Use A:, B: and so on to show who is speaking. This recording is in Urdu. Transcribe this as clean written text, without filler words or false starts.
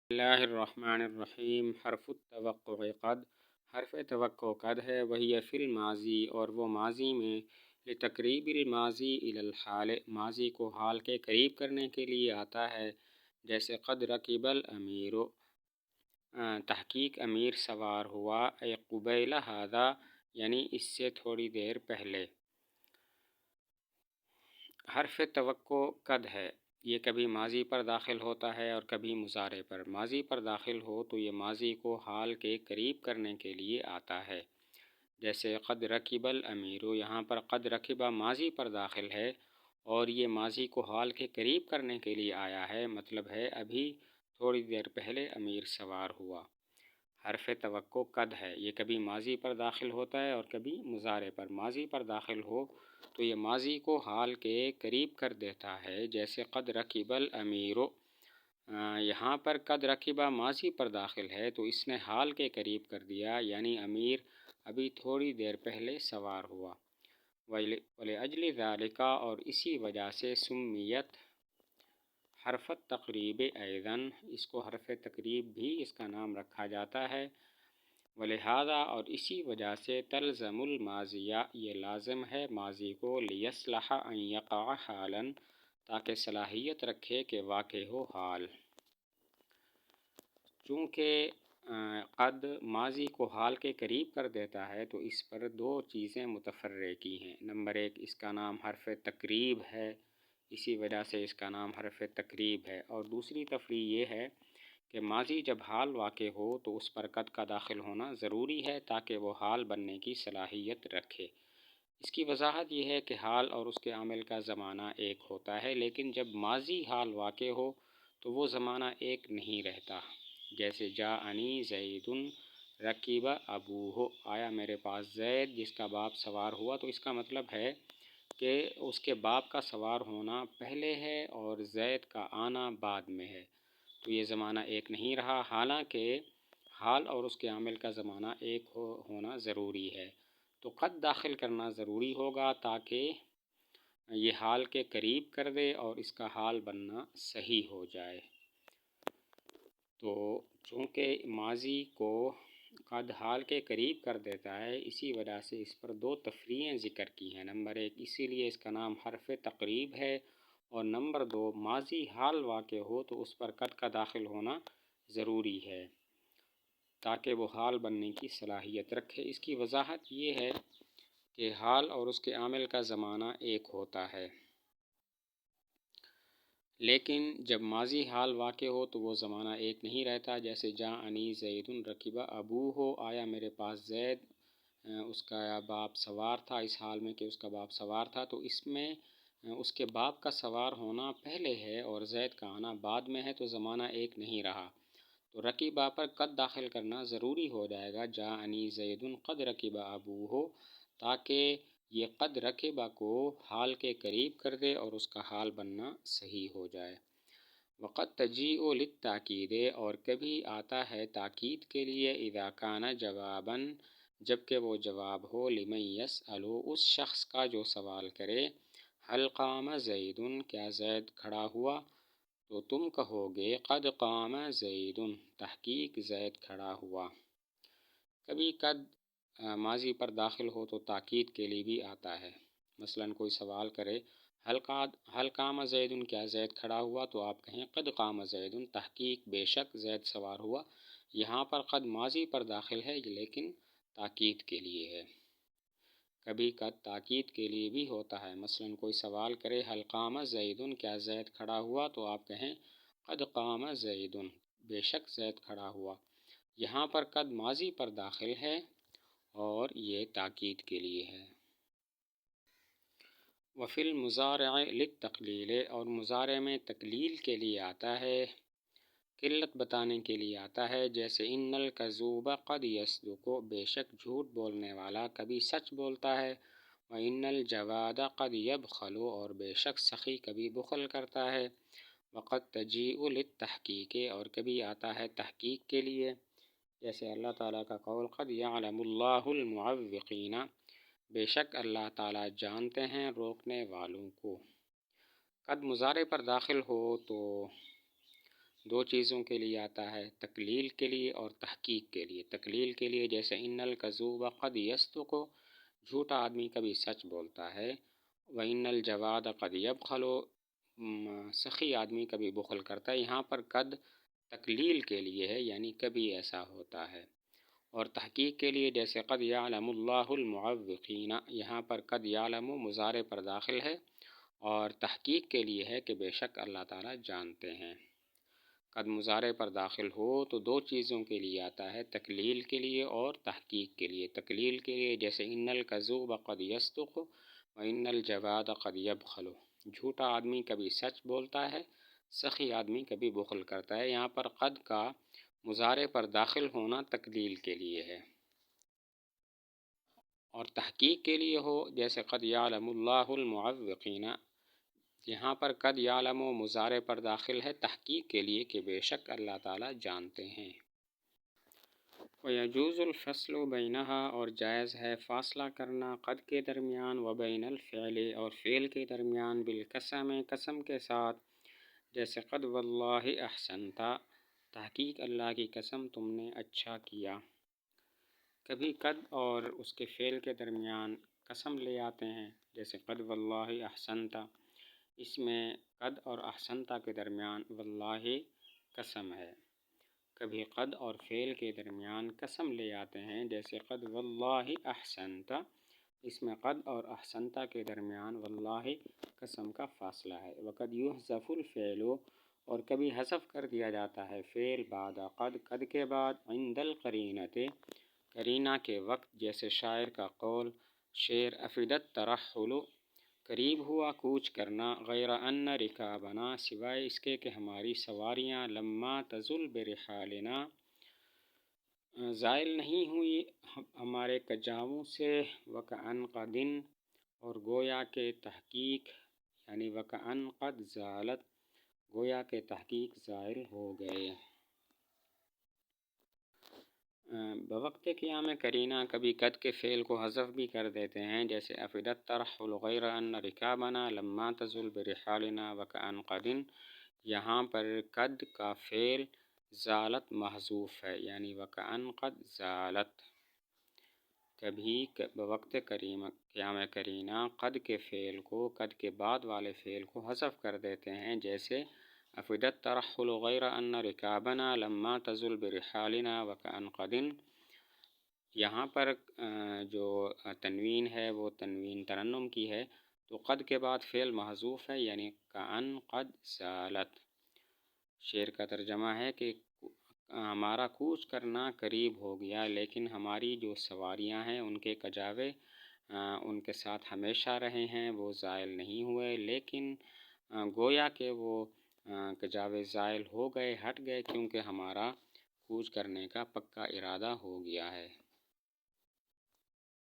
A: اللہ الرحمن الرحیم۔ حرف التوقع قد، حرف توقع قد ہے، وہی فی الماضی، اور وہ ماضی میں لتقریب الماضی الی الحال، ماضی کو حال کے قریب کرنے کے لیے آتا ہے، جیسے قد رکب الامیر، تحقیق امیر سوار ہوا، اے قبیل ھذا، یعنی اس سے تھوڑی دیر پہلے۔ حرف توقع قد ہے، یہ کبھی ماضی پر داخل ہوتا ہے اور کبھی مضارع پر۔ ماضی پر داخل ہو تو یہ ماضی کو حال کے قریب کرنے کے لیے آتا ہے، جیسے قد رکب الامیر، یہاں پر قد رکبہ ماضی پر داخل ہے اور یہ ماضی کو حال کے قریب کرنے کے لیے آیا ہے، مطلب ہے ابھی تھوڑی دیر پہلے امیر سوار ہوا۔ حرف توقع قد ہے، یہ کبھی ماضی پر داخل ہوتا ہے اور کبھی مضارع پر۔ ماضی پر داخل ہو تو یہ ماضی کو حال کے قریب کر دیتا ہے، جیسے قد رکب الامیر، یہاں پر قد رکبہ ماضی پر داخل ہے تو اس نے حال کے قریب کر دیا، یعنی امیر ابھی تھوڑی دیر پہلے سوار ہوا۔ وَلِأَجْلِ ذَلِكَ، اور اسی وجہ سے سمیت حرف التقریب ایضاً، اس کو حرف تقریب بھی اس کا نام رکھا جاتا ہے۔ وَلِہَذَا، اور اسی وجہ سے تلزم الماضیہ، یہ لازم ہے ماضی کو، لِيَصْلَحَ أَن يَقَعَ حالاً، تاکہ صلاحیت رکھے کہ واقع ہو حال۔ چونکہ قد ماضی کو حال کے قریب کر دیتا ہے تو اس پر دو چیزیں متفرع کی ہیں۔ نمبر ایک، اس کا نام حرف تقریب ہے، اسی وجہ سے اس کا نام حرف تقریب ہے، اور دوسری تفریع یہ ہے کہ ماضی جب حال واقع ہو تو اس پر قد کا داخل ہونا ضروری ہے تاکہ وہ حال بننے کی صلاحیت رکھے۔ اس کی وضاحت یہ ہے کہ حال اور اس کے عامل کا زمانہ ایک ہوتا ہے، لیکن جب ماضی حال واقع ہو تو وہ زمانہ ایک نہیں رہتا، جیسے جاءنی زید رکب ابوہ، آیا میرے پاس زید جس کا باپ سوار ہوا، تو اس کا مطلب ہے کہ اس کے باپ کا سوار ہونا پہلے ہے اور زید کا آنا بعد میں ہے، تو یہ زمانہ ایک نہیں رہا، حالانکہ حال اور اس کے عامل کا زمانہ ایک ہونا ضروری ہے۔ تو قد داخل کرنا ضروری ہوگا تاکہ یہ حال کے قریب کر دے اور اس کا حال بننا صحیح ہو جائے۔ تو چونکہ ماضی کو قد حال کے قریب کر دیتا ہے، اسی وجہ سے اس پر دو تفریعیں ذکر کی ہیں۔ نمبر ایک، اسی لیے اس کا نام حرف تقریب ہے، اور نمبر دو، ماضی حال واقع ہو تو اس پر قد کا داخل ہونا ضروری ہے تاکہ وہ حال بننے کی صلاحیت رکھے۔ اس کی وضاحت یہ ہے کہ حال اور اس کے عامل کا زمانہ ایک ہوتا ہے، لیکن جب ماضی حال واقع ہو تو وہ زمانہ ایک نہیں رہتا، جیسے جاءنی زید رکب ابوہ، آیا میرے پاس زید، اس کا باپ سوار تھا، اس حال میں کہ اس کا باپ سوار تھا، تو اس میں اس کے باپ کا سوار ہونا پہلے ہے اور زید کا آنا بعد میں ہے، تو زمانہ ایک نہیں رہا، تو رکبہ پر قد داخل کرنا ضروری ہو جائے گا، جاءنی زید قد رکب ابوہ، تاکہ یہ قد رکبہ کو حال کے قریب کر دے اور اس کا حال بننا صحیح ہو جائے۔ وقد تجیء للتاکید، اور کبھی آتا ہے تاکید کے لیے، اذا کان جواباً، جبکہ وہ جواب ہو، لمن یسأل، اس شخص کا جو سوال کرے، هل قام زید، کیا زید کھڑا ہوا، تو تم کہو گے قد قام زید، تحقیق زید کھڑا ہوا۔ کبھی قد ماضی پر داخل ہو تو تاکید کے لیے بھی آتا ہے، مثلا کوئی سوال کرے حل قام زید، کیا زید کھڑا ہوا، تو آپ کہیں قد قام زید، تحقیق بے شک زید سوار ہوا۔ یہاں پر قد ماضی پر داخل ہے لیکن تاکید کے لیے ہے۔ کبھی قد تاکید کے لیے بھی ہوتا ہے، مثلا کوئی سوال کرے حل قام زید، کیا زید کھڑا ہوا، تو آپ کہیں قد قام زید، بے شک زید کھڑا ہوا۔ یہاں پر قد ماضی پر داخل ہے اور یہ تاکید کے لیے ہے۔ وفی المضارع للتقلیل، اور مضارع میں تقلیل کے لیے آتا ہے، قلت بتانے کے لیے آتا ہے، جیسے ان الکذوب قد یصدق، بے شک جھوٹ بولنے والا کبھی سچ بولتا ہے، وان الجواد قد یبخل، اور بے شک سخی کبھی بخل کرتا ہے، وقد تجیء للتحقیق، اور کبھی آتا ہے تحقیق کے لیے، جیسے اللہ تعالیٰ کا قول قد یعلم اللہ المعوقین، بے شک اللہ تعالیٰ جانتے ہیں روکنے والوں کو۔ قد مضارع پر داخل ہو تو دو چیزوں کے لیے آتا ہے، تقلیل کے لیے اور تحقیق کے لیے۔ تقلیل کے لیے جیسے ان الکذوب قد یصدق، جھوٹا آدمی کبھی سچ بولتا ہے، وَإِنَّ الْجَوَادَ قَدْ يَبْخَلُ، سخی آدمی کبھی بخل کرتا ہے۔ یہاں پر قد تقلیل کے لیے ہے، یعنی کبھی ایسا ہوتا ہے۔ اور تحقیق کے لیے جیسے قد یعلم اللہ المعوقین، یہاں پر قد یعلم مضارع پر داخل ہے، اور تحقیق کے لیے ہے کہ بے شک اللہ تعالیٰ جانتے ہیں۔ قد مضارع پر داخل ہو تو دو چیزوں کے لیے آتا ہے، تقلیل کے لیے اور تحقیق کے لیے۔ تقلیل کے لیے جیسے ان الکذوب قد یصدق وان الجواد قد یبخل، جھوٹا آدمی کبھی سچ بولتا ہے، سخی آدمی کبھی بخل کرتا ہے۔ یہاں پر قد کا مضارع پر داخل ہونا تقلیل کے لیے ہے، اور تحقیق کے لیے ہو جیسے قد یعلم اللہ المعوقین، یہاں پر قد یعلم مضارع پر داخل ہے تحقیق کے لیے کہ بے شک اللہ تعالیٰ جانتے ہیں۔ وَيَجُوزُ الْفَصْلُ بَيْنَهَا، اور جائز ہے فاصلہ کرنا قد کے درمیان، وَبَيْنَ الْفِعْلِ، اور فعل کے درمیان، بالقسم، قسم کے ساتھ، جیسے قد واللہ احسنت، تحقیق اللہ کی قسم تم نے اچھا کیا۔ کبھی قد اور اس کے فعل کے درمیان قسم لے آتے ہیں، جیسے قد واللہ احسنت، اس میں قد اور احسنت کے درمیان واللہ قسم ہے۔ کبھی قد اور فعل کے درمیان قسم لے آتے ہیں، جیسے قد واللہ احسنت، اس میں قد اور احسنت کے درمیان واللہ قسم کا فاصلہ ہے۔ وقد یحذف الفعل، اور کبھی حذف کر دیا جاتا ہے فعل بعد قد، قد کے بعد، عند القرینۃ، قرینہ کے وقت، جیسے شاعر کا قول، شعر افدت ترحل، قریب ہوا کوچ کرنا، غیر ان رکابنا، سوائے اس کے کہ ہماری سواریاں، لما تزل برحالنا، زائل نہیں ہوئی ہمارے کجاووں سے، وکأن قد، اور گویا کے تحقیق، یعنی وکأن قد زالت، گویا کے تحقیق زائل ہو گئے۔ بوقت قیام قرینہ کبھی قد کے فعل کو حذف بھی کر دیتے ہیں، جیسے افدت ترحل غیر ان رکابنا لما تزل برحالنا وکأن قد، یہاں پر قد کا فعل زالت محذوف ہے، یعنی وکأن قد زالت۔ کبھی بوقت قیام قرینہ قد کے فعل کو قد کے بعد والے فعل کو حذف کر دیتے ہیں، جیسے افدت ترحل غیر ان رکابنا لما تزل برحالنا وکأن قد۔ یہاں پر جو تنوین ہے وہ تنوین ترنم کی ہے، تو قد کے بعد فعل محذوف ہے، یعنی کأن قد زالت۔ شعر کا ترجمہ ہے کہ ہمارا کوچ کرنا قریب ہو گیا، لیکن ہماری جو سواریاں ہیں ان کے کجاوے ان کے ساتھ ہمیشہ رہے ہیں، وہ زائل نہیں ہوئے، لیکن گویا کہ وہ کجاوے زائل ہو گئے، ہٹ گئے، کیونکہ ہمارا کوچ کرنے کا پکا ارادہ ہو گیا ہے۔